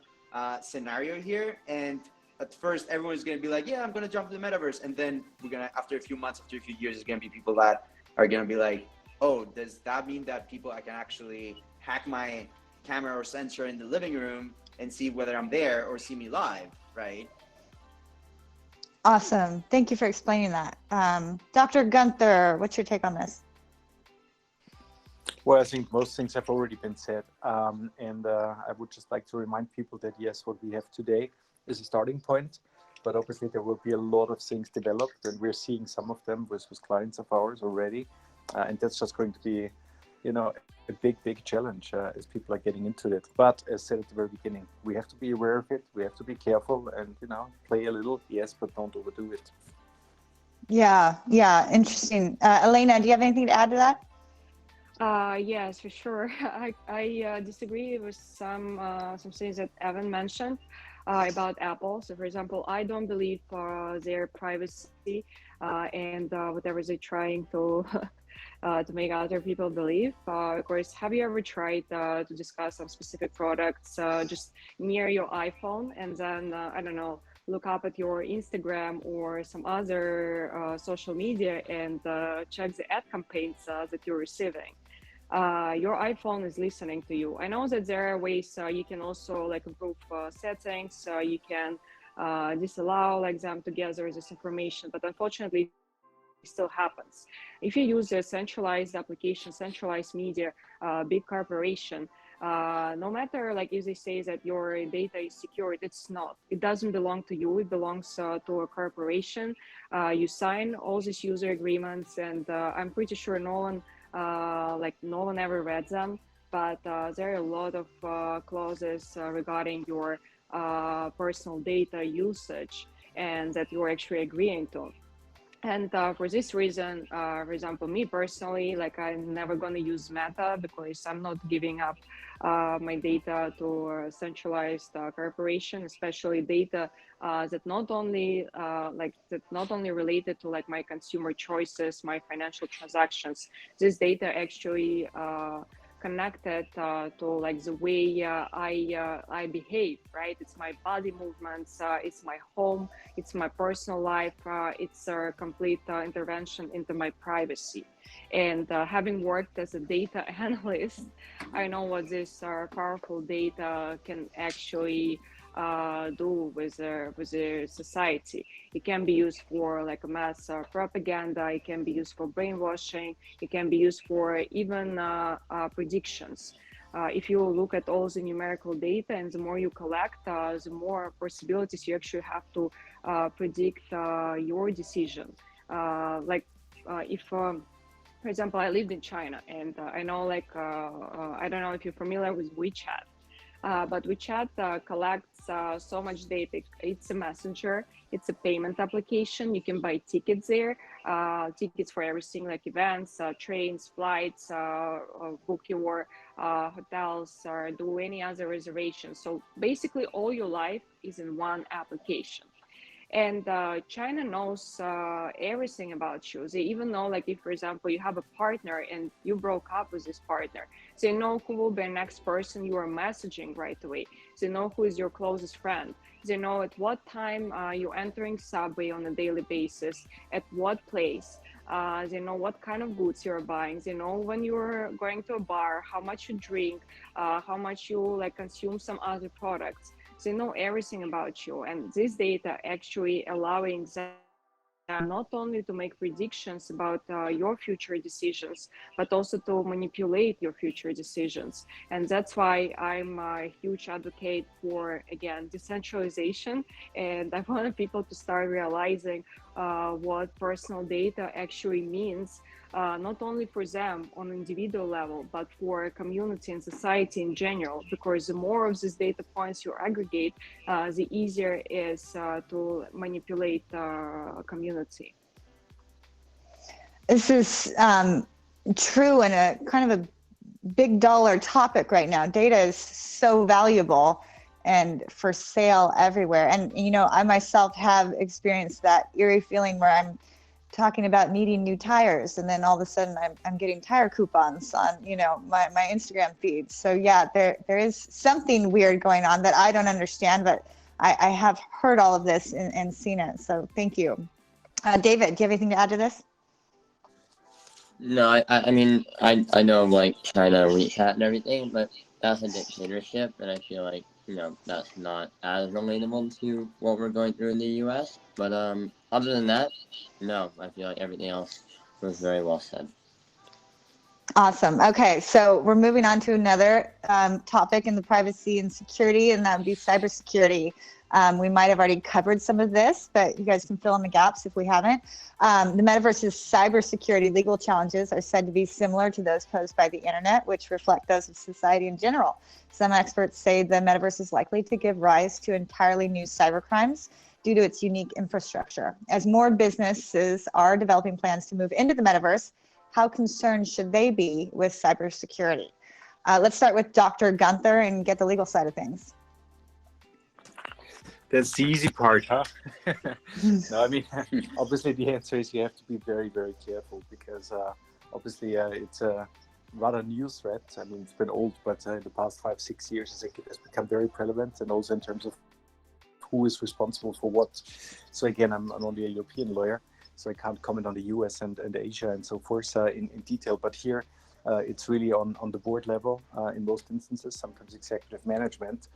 scenario here. And at first, everyone's going to be like, yeah, I'm going to jump to the metaverse. And then we're going to, after a few months, after a few years, there's going to be people that are going to be like, oh, does that mean that I can actually hack my camera or sensor in the living room and see whether I'm there or see me live, right? Awesome. Thank you for explaining that. Dr. Gunther, what's your take on this? Well, I think most things have already been said. And I would just like to remind people that, yes, what we have today is a starting point, but obviously there will be a lot of things developed, and we're seeing some of them with clients of ours already. And that's just going to be, a big challenge as people are getting into it. But as said at the very beginning, we have to be aware of it. We have to be careful and, play a little, yes, but don't overdo it. Yeah, interesting. Elena, do you have anything to add to that? Yes, for sure. I disagree with some things that Evan mentioned about Apple. So, for example, I don't believe their privacy and whatever they're trying to make other people believe. Of course, have you ever tried to discuss some specific products just near your iPhone and then, I don't know, look up at your Instagram or some other social media and check the ad campaigns that you're receiving? Your iPhone is listening to you. I know that there are ways you can also like improve settings. You can disallow like them to gather this information, but unfortunately, it still happens. If you use a centralized application, centralized media, big corporation, no matter like if they say that your data is secured, it's not. It doesn't belong to you. It belongs to a corporation. You sign all these user agreements, and I'm pretty sure no one ever read them. But there are a lot of clauses regarding your personal data usage, and that you're actually agreeing to. And for this reason, for example, me personally, like I'm never going to use Meta because I'm not giving up my data to a centralized corporation, especially data that not only related to like my consumer choices, my financial transactions. This data actually connected to like the way I behave, right? It's my body movements, it's my home, it's my personal life, it's a complete intervention into my privacy. And having worked as a data analyst, I know what this powerful data can actually do with the society. It can be used for like a mass propaganda. It can be used for brainwashing. It can be used for even predictions. If you look at all the numerical data, and the more you collect, the more possibilities you actually have to predict your decision. If for example, I lived in China, and I know I don't know if you're familiar with WeChat. But WeChat collects so much data. It's a messenger, it's a payment application. You can buy tickets there, tickets for everything like events, trains, flights, book your hotels, or do any other reservations. So basically all your life is in one application. And China knows everything about you. They even know, like, if, for example, you have a partner and you broke up with this partner, they know who will be the next person you are messaging right away. They know who is your closest friend. They know at what time you're entering subway on a daily basis, at what place. They know what kind of goods you're buying. They know when you're going to a bar, how much you drink, how much you like consume some other products. They know everything about you, and this data actually allowing them not only to make predictions about your future decisions, but also to manipulate your future decisions. And that's why I'm a huge advocate for, again, decentralization. And I want people to start realizing what personal data actually means, not only for them on individual level, but for community and society in general, because the more of these data points you aggregate, the easier it is to manipulate community. This is true and a kind of a big dollar topic right now. Data is so valuable and for sale everywhere. And, I myself have experienced that eerie feeling where I'm talking about needing new tires, and then all of a sudden I'm getting tire coupons on my Instagram feed. So yeah, there is something weird going on that I don't understand, but I have heard all of this and seen it. So thank you. David, do you have anything to add to this? No, I mean I know like China WeChat and everything, but that's a dictatorship, and I feel like that's not as relatable to what we're going through in the U.S. But other than that, no, I feel like everything else was very well said. Awesome. Okay, so we're moving on to another topic in the privacy and security, and that would be cybersecurity. We might have already covered some of this, but you guys can fill in the gaps if we haven't. The metaverse's cybersecurity legal challenges are said to be similar to those posed by the internet, which reflect those of society in general. Some experts say the metaverse is likely to give rise to entirely new cybercrimes due to its unique infrastructure. As more businesses are developing plans to move into the metaverse, how concerned should they be with cybersecurity? Let's start with Dr. Gunther and get the legal side of things. That's the easy part, huh? No, I mean, obviously the answer is you have to be very, very careful because obviously it's a rather new threat. I mean, it's been old, but in the past 5-6 years, I think it has become very prevalent, and also in terms of who is responsible for what. So again, I'm only a European lawyer, so I can't comment on the US and Asia and so forth in detail. But here, it's really on the board level in most instances, sometimes executive management,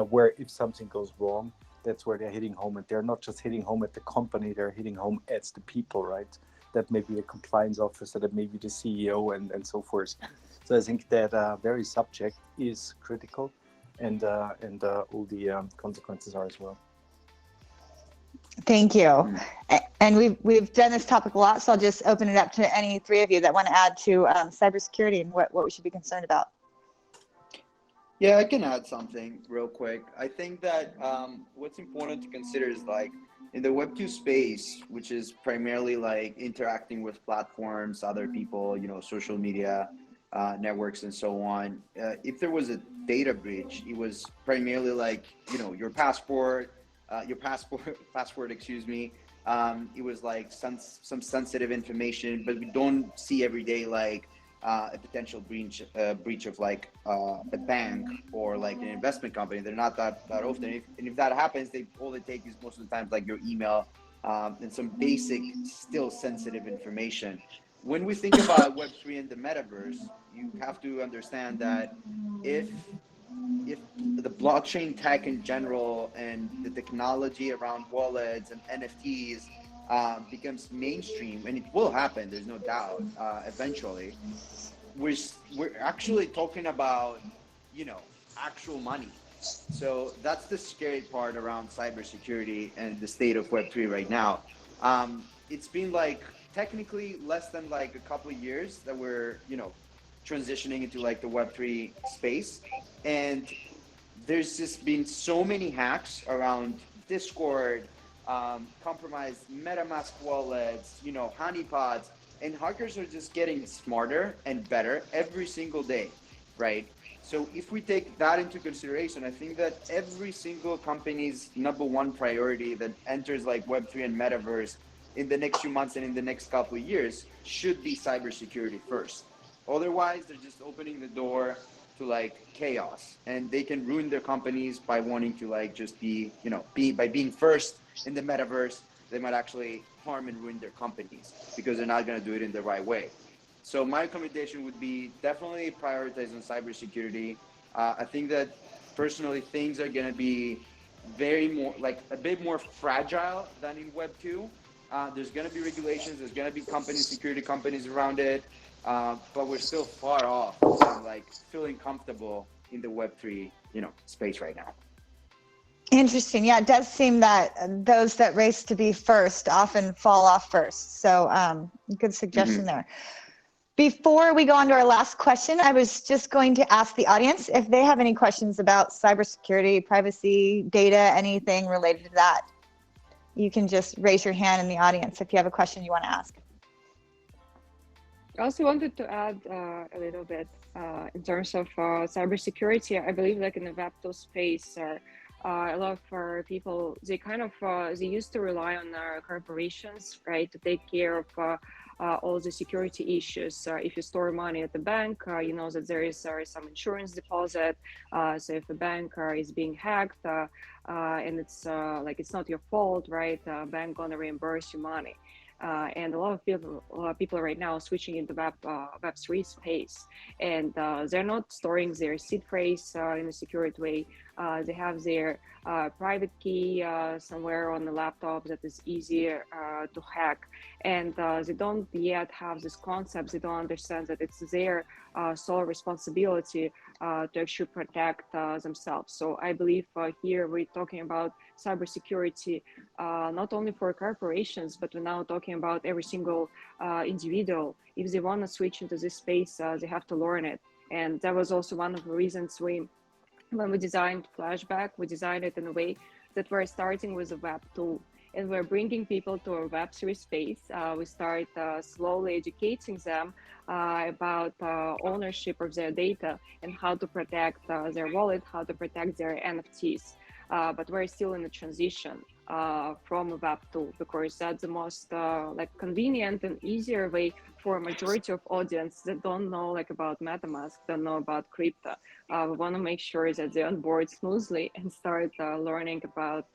where if something goes wrong, that's where they're hitting home. And they're not just hitting home at the company, they're hitting home at the people, right? That may be a compliance officer, that may be the CEO and so forth. So I think that very subject is critical. And all the consequences are as well. Thank you. And we've done this topic a lot, so I'll just open it up to any three of you that want to add to cybersecurity and what we should be concerned about. Yeah, I can add something real quick. I think that what's important to consider is like in the Web2 space, which is primarily like interacting with platforms, other people, social media, networks and so on. If there was a data breach, it was primarily like, your password, excuse me. It was like some sensitive information, but we don't see every day like a potential breach of like a bank or like an investment company. They're not that often. If that happens, all they take is most of the time like your email and some basic, still sensitive information. When we think about Web3 and the metaverse, you have to understand that if the blockchain tech in general and the technology around wallets and NFTs becomes mainstream, and it will happen, there's no doubt, eventually, we're actually talking about, actual money. So that's the scary part around cybersecurity and the state of Web3 right now. It's been like technically less than like a couple of years that we're, transitioning into like the Web3 space. And there's just been so many hacks around Discord, compromised MetaMask wallets, honeypots, and hackers are just getting smarter and better every single day, right? So if we take that into consideration, I think that every single company's #1 priority that enters like Web3 and Metaverse in the next few months and in the next couple of years should be cybersecurity first. Otherwise, they're just opening the door to like chaos, and they can ruin their companies by wanting to like just be, by being first in the metaverse, they might actually harm and ruin their companies because they're not going to do it in the right way. So my recommendation would be definitely prioritize on cybersecurity. I think that personally things are going to be a bit more fragile than in Web 2. There's going to be regulations, there's going to be security companies around it. But we're still far off from like feeling comfortable in the Web3, space right now. Interesting. Yeah, it does seem that those that race to be first often fall off first. So good suggestion there. Before we go on to our last question, I was just going to ask the audience if they have any questions about cybersecurity, privacy, data, anything related to that. You can just raise your hand in the audience if you have a question you want to ask. I also wanted to add a little bit in terms of cybersecurity. I believe like in the Web2 space, a lot of people, they used to rely on corporations, right, to take care of all the security issues. If you store money at the bank, you know that there is some insurance deposit. So if the bank is being hacked and it's it's not your fault, right, bank gonna reimburse you money. And a lot of people right now are switching into Web3 space, and they're not storing their seed phrase in a secured way. They have their private key somewhere on the laptop that is easier to hack, and they don't yet have this concept. They don't understand that it's their sole responsibility to actually protect themselves. So I believe here we're talking about cybersecurity not only for corporations, but we're now talking about every single individual. If they want to switch into this space, they have to learn it. And that was also one of the reasons when we designed Flashback, we designed it in a way that we're starting with a web tool and we're bringing people to a Web3 space. We start slowly educating them about ownership of their data and how to protect their wallet, how to protect their NFTs. But we're still in the transition from a web tool because that's the most like convenient and easier way for a majority of audience that don't know like about MetaMask, don't know about crypto. We want to make sure that they onboard smoothly and start learning about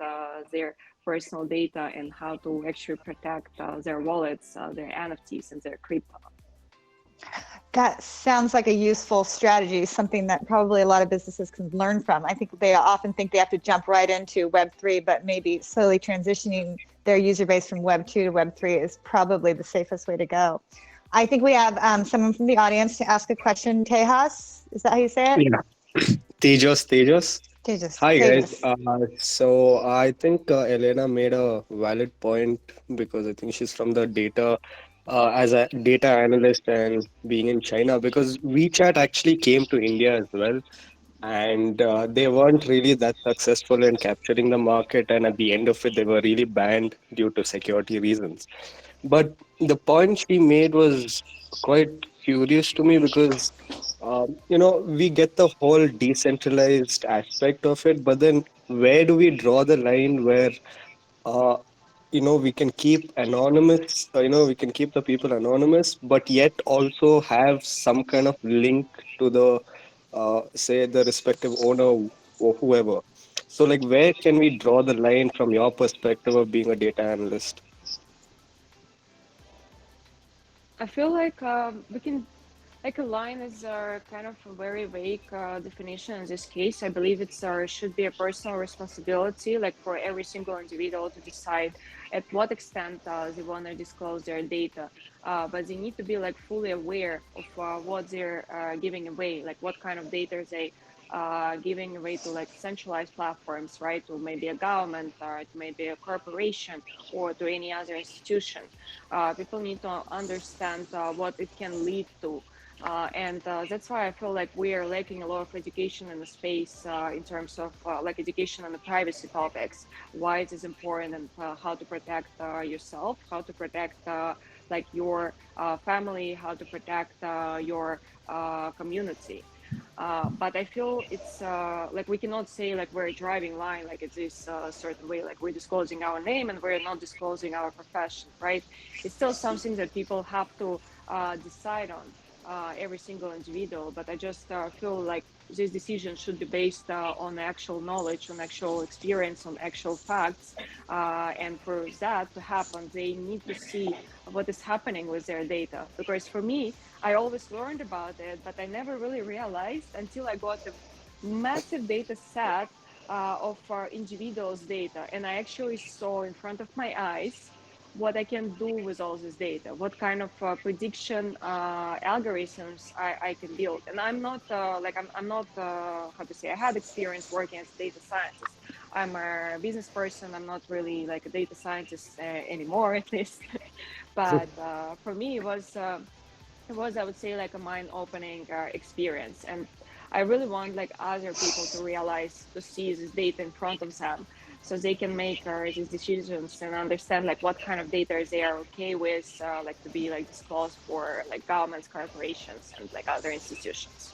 their personal data and how to actually protect their wallets, their NFTs, and their crypto. That sounds like a useful strategy, something that probably a lot of businesses can learn from. I think they often think they have to jump right into Web3, but maybe slowly transitioning their user base from Web2 to Web3 is probably the safest way to go. I think we have someone from the audience to ask a question. Tejas, is that how you say it? Yeah, Tejas. Tejas. Hi guys. Tejas. So I think Elena made a valid point because I think she's from the data as a data analyst and being in China because WeChat actually came to India as well, and they weren't really that successful in capturing the market, and at the end of it, they were really banned due to security reasons. But the point she made was quite curious to me because we get the whole decentralized aspect of it, but then where do we draw the line where uh, we can keep anonymous, we can keep the people anonymous, but yet also have some kind of link to the say the respective owner or whoever. So like where can we draw the line from your perspective of being a data analyst? I feel like we can like a line is kind of a very vague definition in this case. I believe it's should be a personal responsibility, like for every single individual to decide at what extent they want to disclose their data. But they need to be like fully aware of what they're giving away, like what kind of data they giving away to like centralized platforms, right? To maybe a government or to maybe a corporation or to any other institution. People need to understand what it can lead to. And that's why I feel like we are lacking a lot of education in the space in terms of like education on the privacy topics, why it is important and how to protect yourself, how to protect like your family, how to protect your community. But I feel it's like we cannot say like we're driving line like it's this certain way, like we're disclosing our name and we're not disclosing our profession, right? It's still something that people have to decide on every single individual. But I just feel like this decision should be based on actual knowledge, on actual experience, on actual facts. And for that to happen, they need to see what is happening with their data. Because for me, I always learned about it, but I never really realized until I got a massive data set of individuals' data. And I actually saw in front of my eyes what I can do with all this data, what kind of prediction algorithms I can build. And I'm not I'm not, how to say, I had experience working as a data scientist. I'm a business person. I'm not really like a data scientist anymore, at least. But for me, it was, I would say, like a mind-opening experience. And I really want like other people to realize, to see this data in front of them, so they can make these decisions and understand like what kind of data they are okay with, like to be like disclosed for like governments, corporations, and like other institutions.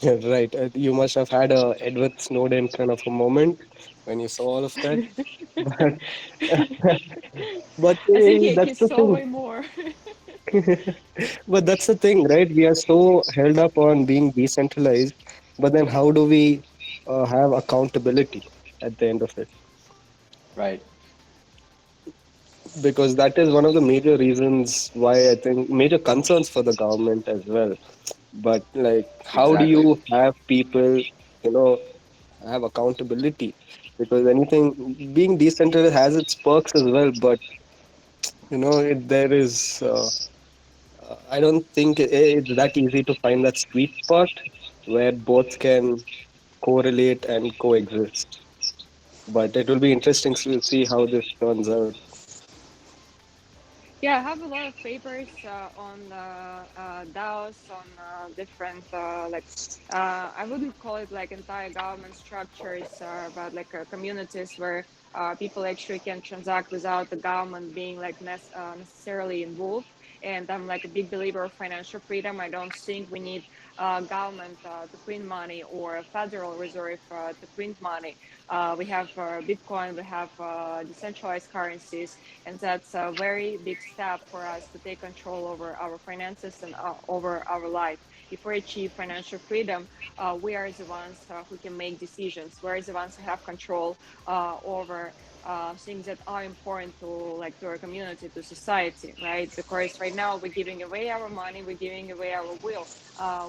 Yeah, right. You must have had a Edward Snowden kind of a moment when you saw all of that. But, but I think he that's the saw thing. way more. But that's the thing, right? We are so held up on being decentralized, but then how do we have accountability at the end of it? Right. Because that is one of the major reasons why I think major concerns for the government as well. But like, how do Exactly. you have people, you know? have accountability, because anything being decentralized has its perks as well. But there is. I don't think it's that easy to find that sweet spot where both can correlate and coexist. But it will be interesting to see how this turns out. Yeah, I have a lot of papers on DAOs, on different I wouldn't call it like entire government structures, but like communities where people actually can transact without the government being like necessarily involved. And I'm like a big believer of financial freedom. I don't think we need government to print money or a Federal Reserve to print money. We have Bitcoin, we have decentralized currencies, and that's a very big step for us to take control over our finances and over our life. If we achieve financial freedom, we are the ones who can make decisions. We're the ones who have control over things that are important to our community, to society, right? Because right now we're giving away our money, we're giving away our will.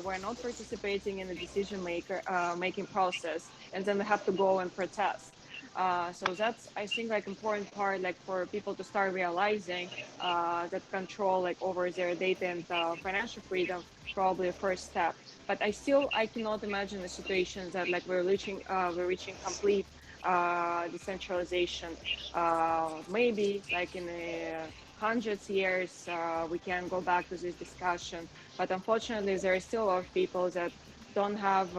We're not participating in the decision making process, and then we have to go and protest. So that's, I think, like important part, like for people to start realizing that control like over their data and financial freedom, probably a first step. But I cannot imagine the situations that like we're reaching complete decentralization. Maybe like in the hundreds years we can go back to this discussion, but unfortunately there are still a lot of people that don't have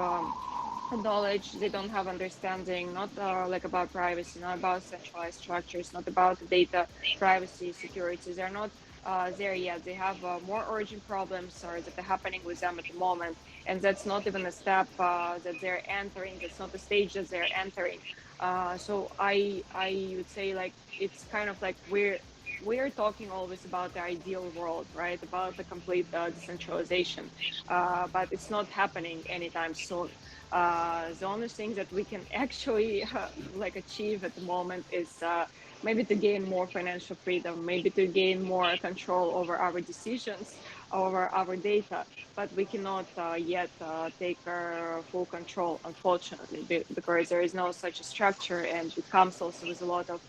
knowledge, they don't have understanding, not like about privacy, not about centralized structures, not about data privacy, security. They're not there yet. They have more urgent problems or that are happening with them at the moment, and that's not even a step that they're entering. That's not the stage that they're entering. So I would say like it's kind of like we're talking always about the ideal world, right? About the complete decentralization, but it's not happening anytime soon. The only thing that we can actually like achieve at the moment is maybe to gain more financial freedom, maybe to gain more control over our decisions, over our data. But we cannot yet take full control, unfortunately, because there is no such a structure, and it comes also with a lot of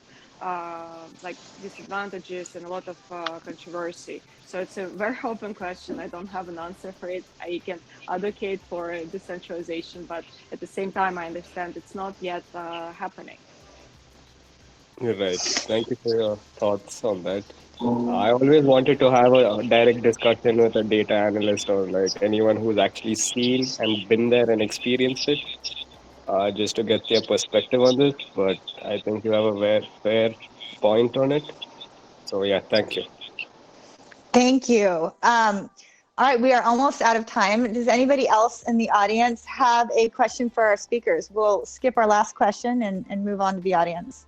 like disadvantages and a lot of controversy. So it's a very open question. I don't have an answer for it. I can advocate for decentralization, but at the same time, I understand it's not yet happening. You're right. Thank you for your thoughts on that. I always wanted to have a direct discussion with a data analyst or like anyone who's actually seen and been there and experienced it, just to get their perspective on this. But I think you have a very fair point on it. So yeah, thank you. Thank you. All right, we are almost out of time. Does anybody else in the audience have a question for our speakers? We'll skip our last question and move on to the audience.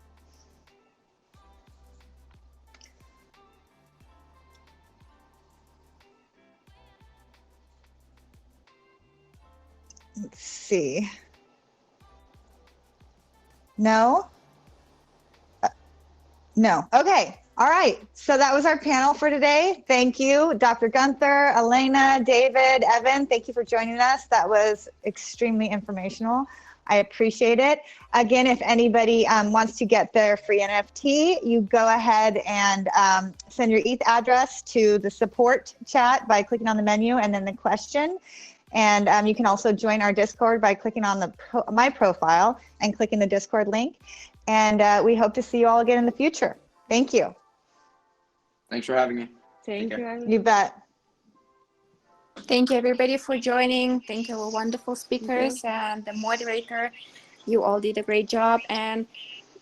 Let's see. No? No. Okay. All right. So that was our panel for today. Thank you, Dr. Gunther, Elena, David, Evan. Thank you for joining us. That was extremely informational. I appreciate it. Again, if anybody wants to get their free NFT, you go ahead and send your ETH address to the support chat by clicking on the menu and then the question. And you can also join our Discord by clicking on my profile and clicking the Discord link. And we hope to see you all again in the future. Thank you. Thanks for having me. Thank you. You bet. Thank you, everybody, for joining. Thank you, our wonderful speakers and the moderator. You all did a great job. And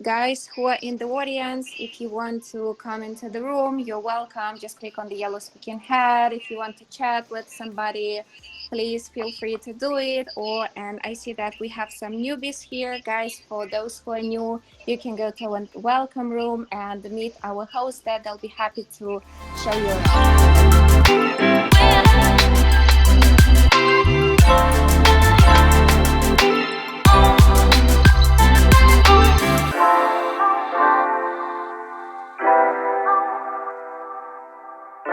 guys who are in the audience, if you want to come into the room, you're welcome. Just click on the yellow speaking head. If you want to chat with somebody, please feel free to do it. And I see that we have some newbies here. Guys, for those who are new, you can go to a welcome room and meet our host there. They'll be happy to show you around.